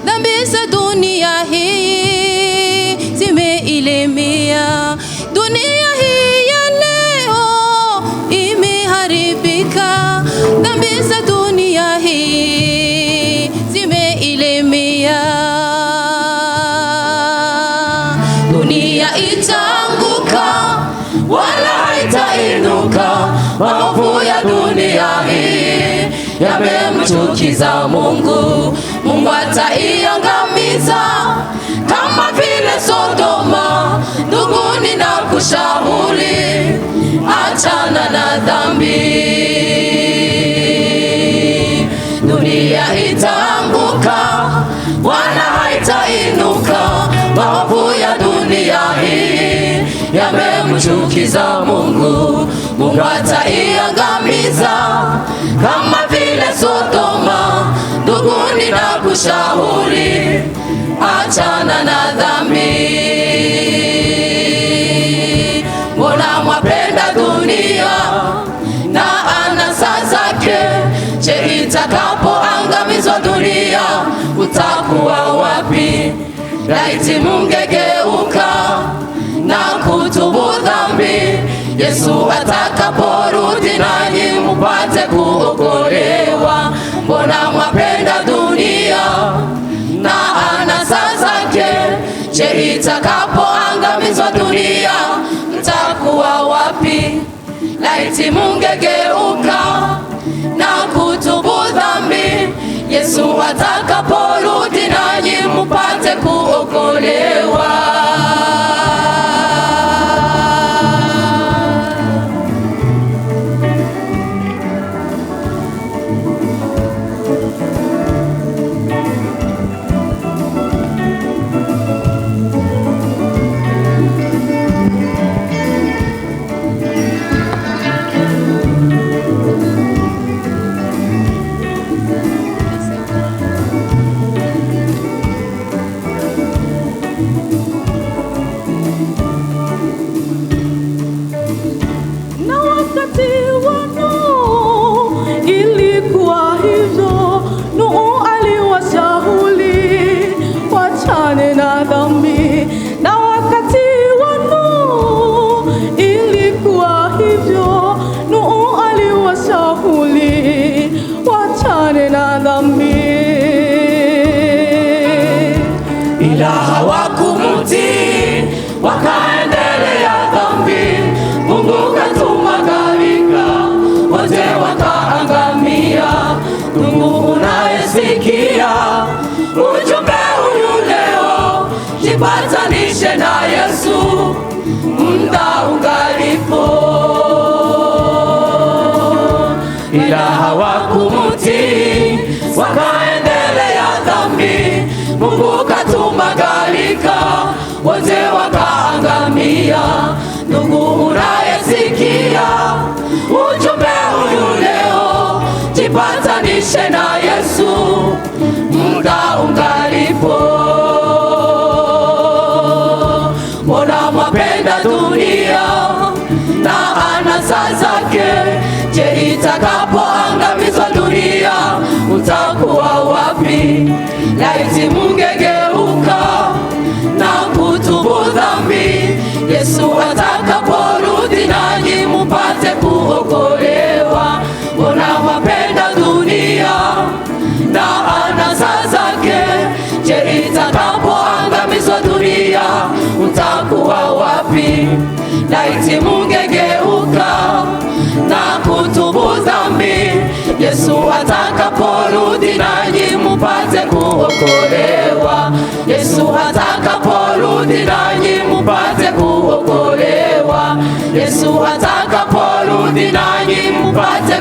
Dhambi za dunia hii zimeilemea. Dunia hii ya leo imeharibika. Dhambi za dunia hii zimeilemea. Dunia itaanguka wala haitainuka. Maovu ya dunia hii yamemchukiza Mungu. Mungu ataiangamiza kama vile Sodoma. Ndugu, ninakushauri achana na dhambi. Dunia itaanguka wala haitainuka. Maovu ya dunia hii yamemchukiza Mungu. Mungu ataiangamiza kama vile Sodoma. Ndugu, ninakushauri achana na dhambi. Mbona mwapenda dunia na anasa zake? Je, itakapoangamizwa dunia utakuwa wapi? Laiti mungegeuka na kutubu dhambi, Yesu atakaporudi nanyi mupate kuokolewa. Mbona mwapenda dunia na anasa zake? Je, itakapoangamizwa dunia mtakuwa wapi? Laiti mungegeuka na kutubu dhambi, Yesu atakaporudi nanyi mupate kuokolewa. Ilikuwa hivyo, Nuhu aliwashauri wachane na dhambi. Na wakati wa Nuhu ilikuwa hivyo, Nuhu aliwashauri wachane na dhambi, ila hawakumutii, wakaendelea dhambi. Mungu katuma gharika, wote wakaangamia. Ndugu unayesikia ujumbe huyu leo, jipatanishe na Yesu muda ungalipo. Ila hawakumutii, wakaendelea dhambi. Mungu katuma gharika, wote wakaangamia. Ndugu unayesikia ujumbe huyu leo, jipatanishe na Yesu muda ungalipo. Mbona mwapenda dunia na anasa zake? Je, itakapoangamizwa dunia utakuwa wapi? Laiti mungegeuka na kutubu dhambi, Yesu atakapo mtakuwa wapi? Laiti mungegeuka na kutubu dhambi, Yesu atakaporudi nanyi mupate kuokolewa. Yesu atakaporudi nanyi mupate kuokolewa. Yesu atakaporudi nanyi mupate